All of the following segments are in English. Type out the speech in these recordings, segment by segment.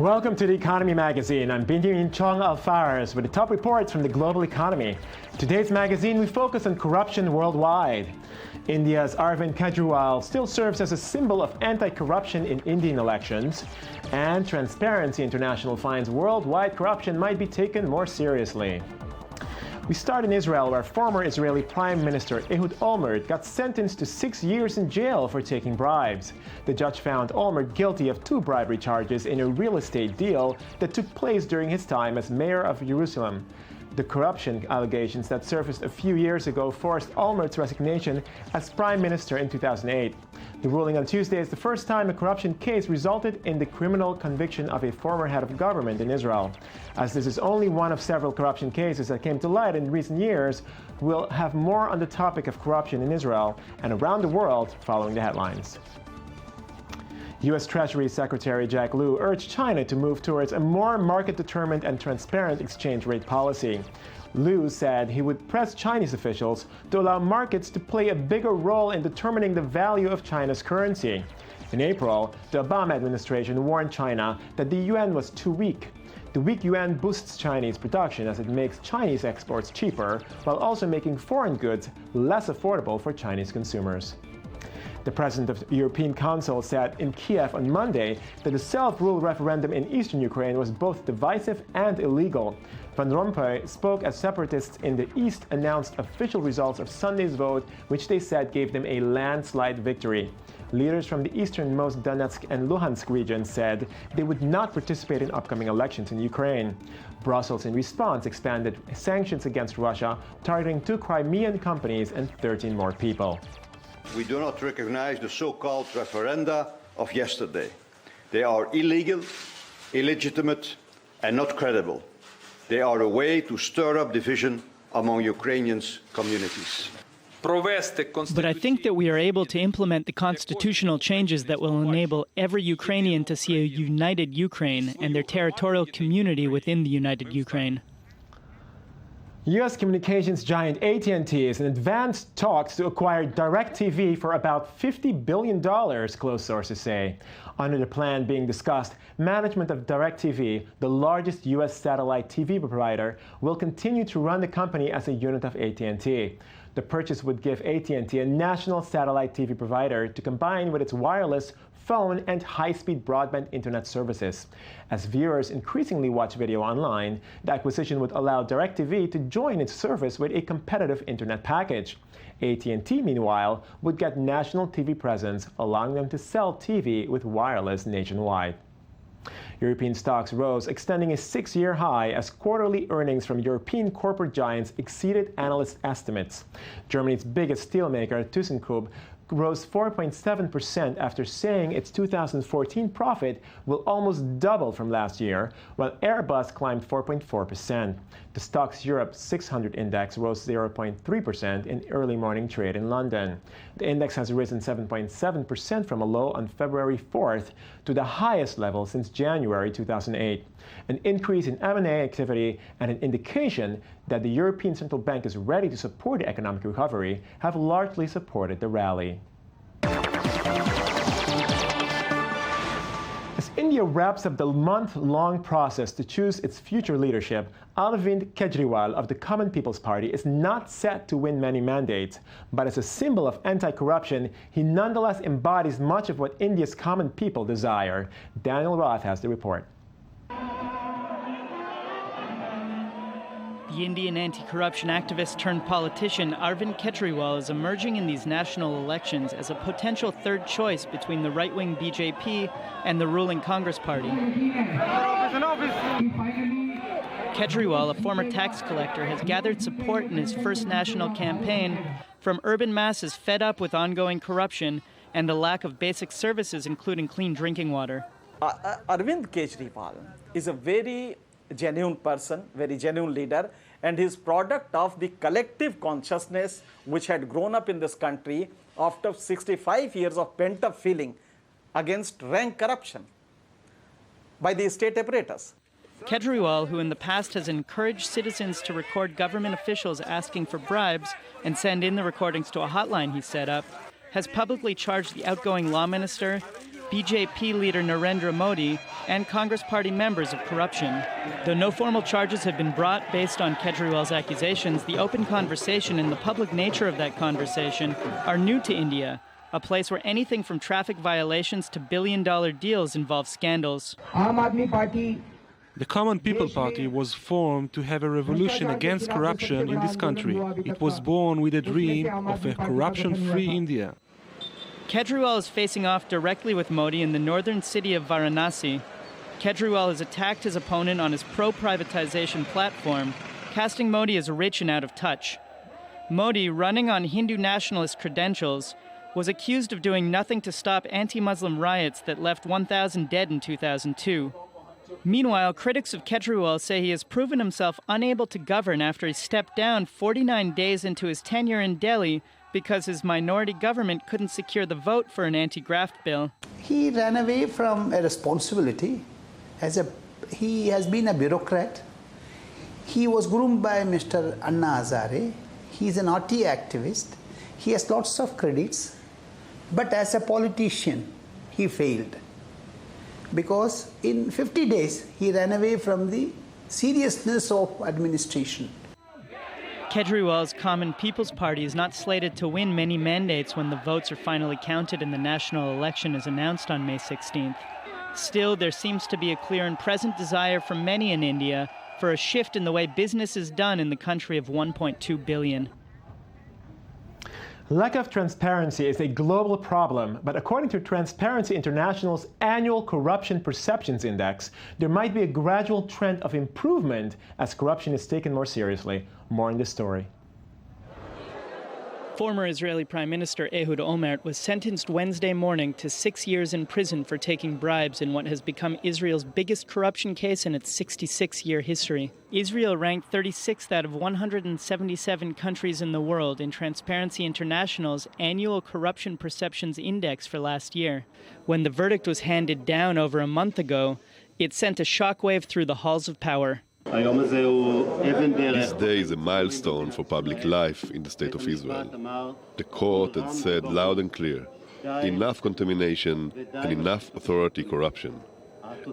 Welcome to the Economy Magazine. I'm Benjamin Chong Alfares with the top reports from the global economy. Today's magazine, we focus on corruption worldwide. India's Arvind Kejriwal still serves as a symbol of anti-corruption in Indian elections. And Transparency International finds worldwide corruption might be taken more seriously. We start in Israel, where former Israeli Prime Minister Ehud Olmert got sentenced to 6 years in jail for taking bribes. The judge found Olmert guilty of 2 bribery charges in a real estate deal that took place during his time as mayor of Jerusalem. The corruption allegations that surfaced a few years ago forced Olmert's resignation as prime minister in 2008. The ruling on Tuesday is the first time a corruption case resulted in the criminal conviction of a former head of government in Israel. As this is only one of several corruption cases that came to light in recent years, we'll have more on the topic of corruption in Israel and around the world following the headlines. U.S. Treasury Secretary Jack Lew urged China to move towards a more market-determined and transparent exchange rate policy. Lew said he would press Chinese officials to allow markets to play a bigger role in determining the value of China's currency. In April, the Obama administration warned China that the yuan was too weak. The weak yuan boosts Chinese production as it makes Chinese exports cheaper, while also making foreign goods less affordable for Chinese consumers. The president of the European Council said in Kiev on Monday that the self-rule referendum in eastern Ukraine was both divisive and illegal. Van Rompuy spoke as separatists in the east announced official results of Sunday's vote, which they said gave them a landslide victory. Leaders from the easternmost Donetsk and Luhansk regions said they would not participate in upcoming elections in Ukraine. Brussels, in response, expanded sanctions against Russia, targeting 2 Crimean companies and 13 more people. We do not recognize the so-called referenda of yesterday. They are illegal, illegitimate, and not credible. They are a way to stir up division among Ukrainians' communities. But I think that we are able to implement the constitutional changes that will enable every Ukrainian to see a united Ukraine and their territorial community within the united Ukraine. U.S. communications giant AT&T is in advanced talks to acquire DirecTV for about $50 billion, close sources say. Under the plan being discussed, management of DirecTV, the largest U.S. satellite TV provider, will continue to run the company as a unit of AT&T. The purchase would give AT&T a national satellite TV provider to combine with its wireless, phone, and high-speed broadband internet services. As viewers increasingly watch video online, the acquisition would allow DirecTV to join its service with a competitive internet package. AT&T, meanwhile, would get national TV presence, allowing them to sell TV with wireless nationwide. European stocks rose, extending a 6-year high as quarterly earnings from European corporate giants exceeded analyst estimates. Germany's biggest steelmaker, ThyssenKrupp, rose 4.7% after saying its 2014 profit will almost double from last year, while Airbus climbed 4.4%. The Stoxx Europe 600 index rose 0.3% in early morning trade in London. The index has risen 7.7% from a low on February 4th to the highest level since January 2008. An increase in M&A activity and an indication that the European Central Bank is ready to support the economic recovery have largely supported the rally. As India wraps up the month-long process to choose its future leadership, Arvind Kejriwal of the Common People's Party is not set to win many mandates. But as a symbol of anti-corruption, he nonetheless embodies much of what India's common people desire. Daniel Roth has the report. The Indian anti-corruption activist turned politician Arvind Kejriwal is emerging in these national elections as a potential third choice between the right-wing BJP and the ruling Congress party. Kejriwal, a former tax collector, has gathered support in his first national campaign from urban masses fed up with ongoing corruption and the lack of basic services, including clean drinking water. Arvind Kejriwal is a very genuine person, very genuine leader, and he's product of the collective consciousness which had grown up in this country after 65 years of pent-up feeling against rank corruption by the state apparatus. Kejriwal, who in the past has encouraged citizens to record government officials asking for bribes and send in the recordings to a hotline he set up, has publicly charged the outgoing law minister BJP leader Narendra Modi, and Congress party members of corruption. Though no formal charges have been brought based on Kejriwal's accusations, the open conversation and the public nature of that conversation are new to India, a place where anything from traffic violations to billion-dollar deals involve scandals. The Common People Party was formed to have a revolution against corruption in this country. It was born with a dream of a corruption-free India. Kejriwal is facing off directly with Modi in the northern city of Varanasi. Kejriwal has attacked his opponent on his pro-privatization platform, casting Modi as rich and out of touch. Modi, running on Hindu nationalist credentials, was accused of doing nothing to stop anti-Muslim riots that left 1,000 dead in 2002. Meanwhile, critics of Kejriwal say he has proven himself unable to govern after he stepped down 49 days into his tenure in Delhi because his minority government couldn't secure the vote for an anti-graft bill. He ran away from a responsibility. He has been a bureaucrat. He was groomed by Mr. Anna Hazare. He's an RT activist. He has lots of credits. But as a politician, he failed. Because in 50 days, he ran away from the seriousness of administration. Kejriwal's Common People's Party is not slated to win many mandates when the votes are finally counted and the national election is announced on May 16th. Still, there seems to be a clear and present desire from many in India for a shift in the way business is done in the country of 1.2 billion. Lack of transparency is a global problem, but according to Transparency International's annual Corruption Perceptions Index, there might be a gradual trend of improvement as corruption is taken more seriously. More in this story. Former Israeli Prime Minister Ehud Olmert was sentenced Wednesday morning to 6 years in prison for taking bribes in what has become Israel's biggest corruption case in its 66-year history. Israel ranked 36th out of 177 countries in the world in Transparency International's annual Corruption Perceptions Index for last year. When the verdict was handed down over a month ago, it sent a shockwave through the halls of power. This day is a milestone for public life in the State of Israel. The court had said loud and clear, enough contamination and enough authority corruption.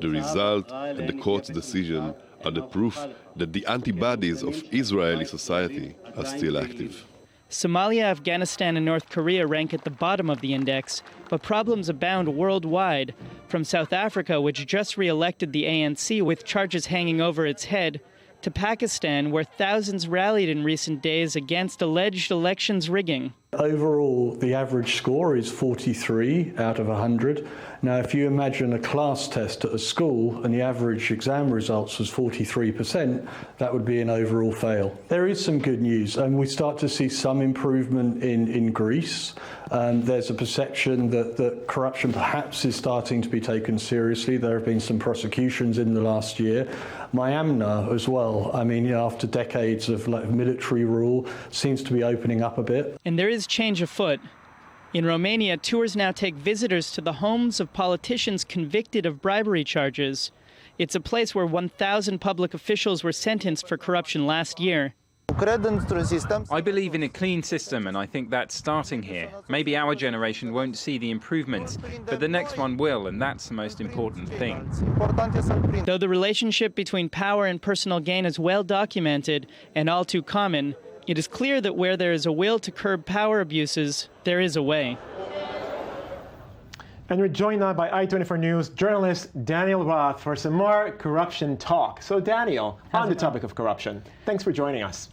The result and the court's decision are the proof that the antibodies of Israeli society are still active. Somalia, Afghanistan, and North Korea rank at the bottom of the index, but problems abound worldwide, from South Africa, which just re-elected the ANC with charges hanging over its head, to Pakistan, where thousands rallied in recent days against alleged elections rigging. Overall, the average score is 43 out of 100. Now, if you imagine a class test at a school and the average exam results was 43%, that would be an overall fail. There is some good news, and we start to see some improvement in Greece. There's a perception that corruption perhaps is starting to be taken seriously. There have been some prosecutions in the last year. Myanmar as well, I mean, after decades of military rule, seems to be opening up a bit. And there is change afoot. In Romania, tours now take visitors to the homes of politicians convicted of bribery charges. It's a place where 1,000 public officials were sentenced for corruption last year. I believe in a clean system, and I think that's starting here. Maybe our generation won't see the improvements, but the next one will, and that's the most important thing. Though the relationship between power and personal gain is well documented and all too common, it is clear that where there is a will to curb power abuses, there is a way. And we're joined now by I-24 News journalist Daniel Roth for some more corruption talk. So Daniel, on the topic of corruption, thanks for joining us.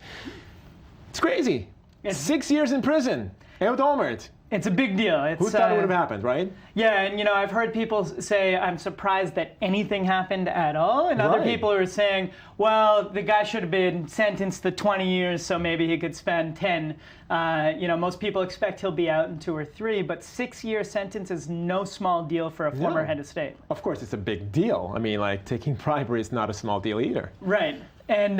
It's crazy. 6 years in prison. Ehud Olmert. It's a big deal. Who thought it would have happened, right? Yeah, and I've heard people say, I'm surprised that anything happened at all. And other people are saying, well, the guy should have been sentenced to 20 years, so maybe he could spend 10. Most people expect he'll be out in 2 or 3, but 6-year sentence is no small deal for a former head of state. Of course, it's a big deal. I mean, taking bribery is not a small deal either. Right. And,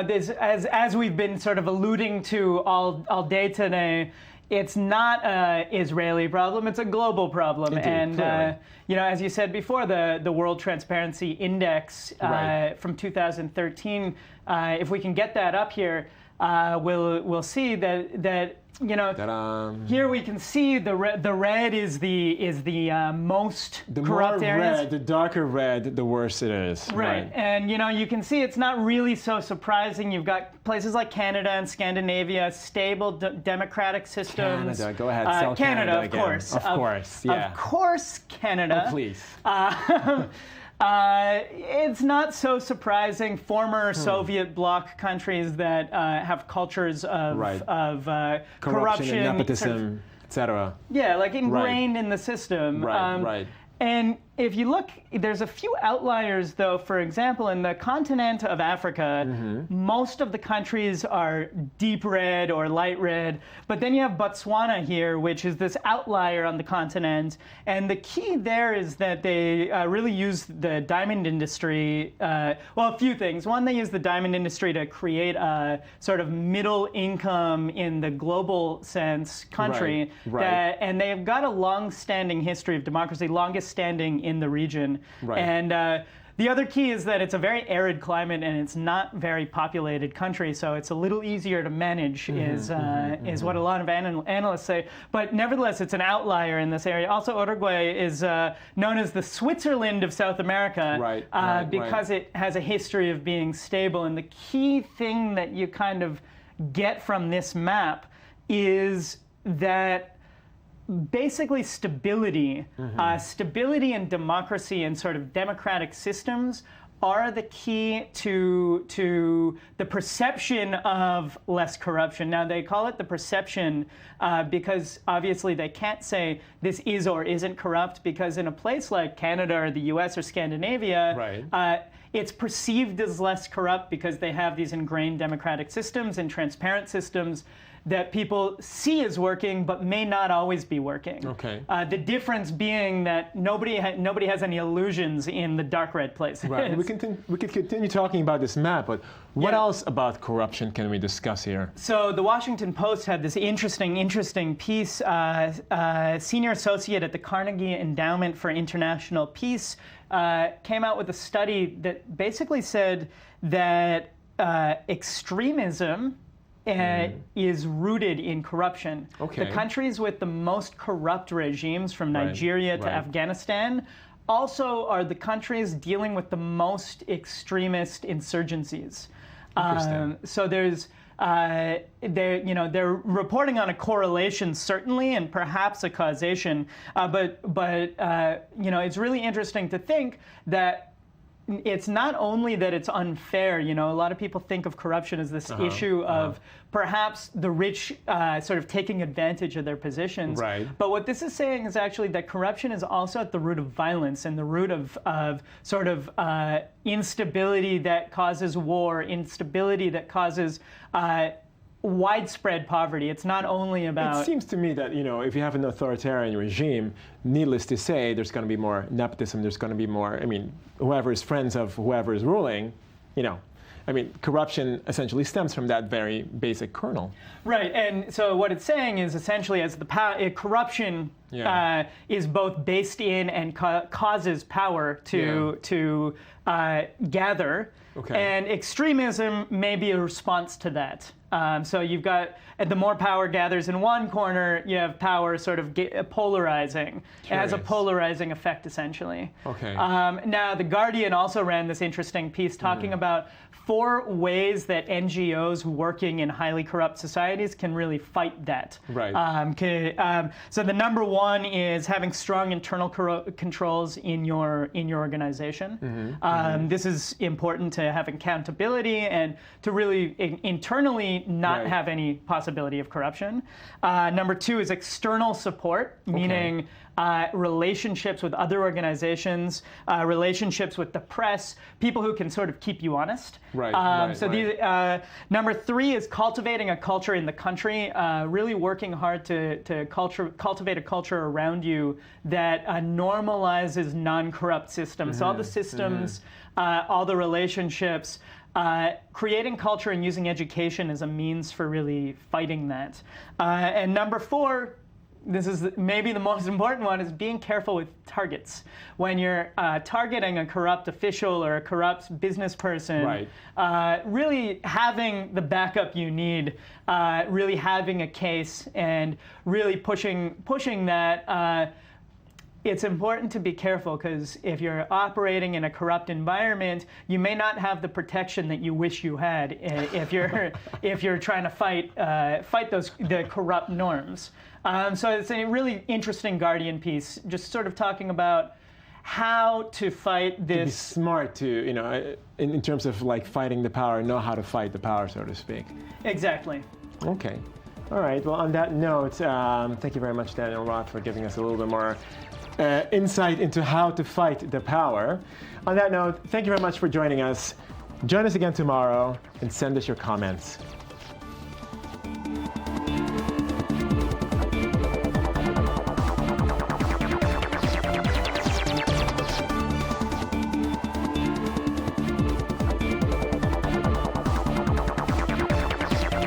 this, as we've been sort of alluding to all day today, it's not an Israeli problem, it's a global problem. Indeed, and, as you said before, the World Transparency Index from 2013, if we can get that up here, we'll see that you know, here we can see the red is the most corrupt areas. The darker red, the worse it is. Right. And you know, you can see it's not really so surprising. You've got places like Canada and Scandinavia, stable democratic systems. Canada, go ahead. Sell Canada, of again. course. Of course, yeah. Of course, Canada. Oh, please. It's not so surprising. Former Soviet bloc countries that have cultures of, corruption, and nepotism, etc. Yeah, like ingrained in the system. Right. And if you look, there's a few outliers, though. For example, in the continent of Africa, most of the countries are deep red or light red. But then you have Botswana here, which is this outlier on the continent. And the key there is that they really use the diamond industry. Well, a few things. One, they use the diamond industry to create a sort of middle income in the global sense country. Right. And they've got a long-standing history of democracy, longest standing in the region. Right. And the other key is that it's a very arid climate and it's not very populated country, so it's a little easier to manage is what a lot of analysts say. But nevertheless, it's an outlier in this area. Also, Uruguay is known as the Switzerland of South America because it has a history of being stable. And the key thing that you kind of get from this map is that basically stability and democracy and sort of democratic systems are the key to the perception of less corruption. Now, they call it the perception because obviously they can't say this is or isn't corrupt, because in a place like Canada or the US or Scandinavia, it's perceived as less corrupt because they have these ingrained democratic systems and transparent systems that people see as working, but may not always be working. Okay. The difference being that nobody has any illusions in the dark red places. Right. We could continue talking about this map, but what else about corruption can we discuss here? So the Washington Post had this interesting piece. Senior associate at the Carnegie Endowment for International Peace came out with a study that basically said that extremism is rooted in corruption. Okay. The countries with the most corrupt regimes, from Nigeria to Afghanistan, also are the countries dealing with the most extremist insurgencies. So there's they're reporting on a correlation, certainly, and perhaps a causation. But it's really interesting to think that it's not only that it's unfair. A lot of people think of corruption as this issue of perhaps the rich sort of taking advantage of their positions. Right. But what this is saying is actually that corruption is also at the root of violence and the root of sort of instability that causes war, instability that causes widespread poverty. It's not only about... It seems to me that, if you have an authoritarian regime, needless to say, there's going to be more nepotism, there's going to be more, whoever is friends of whoever is ruling, corruption essentially stems from that very basic kernel. Right, and so what it's saying is essentially as the corruption is both based in and causes power to gather, and extremism may be a response to that. So you've got, the more power gathers in one corner, you have power sort of polarizing. It has a polarizing effect, essentially. Okay. Now, The Guardian also ran this interesting piece talking about 4 ways that NGOs working in highly corrupt societies can really fight that. Right. So the number one is having strong internal controls in your organization. This is important to have accountability and to really internally not have any possibility of corruption. Number 2 is external support, meaning relationships with other organizations, relationships with the press, people who can sort of keep you honest. Number 3 is cultivating a culture in the country, really working hard to cultivate a culture around you that normalizes non-corrupt systems. So all the systems, all the relationships, creating culture and using education as a means for really fighting that. And number 4, this is maybe the most important one, is being careful with targets. When you're targeting a corrupt official or a corrupt business person, right. Really having the backup you need, really having a case, and really pushing that. It's important to be careful, because if you're operating in a corrupt environment, you may not have the protection that you wish you had if you're trying to fight the corrupt norms. So it's a really interesting Guardian piece, just sort of talking about how to fight this. To be smart to, in terms of like fighting the power, know how to fight the power, so to speak. Exactly. Okay. All right. Well, on that note, thank you very much, Daniel Roth, for giving us a little bit more insight into how to fight the power. On that note, thank you very much for joining us. Join us again tomorrow and send us your comments.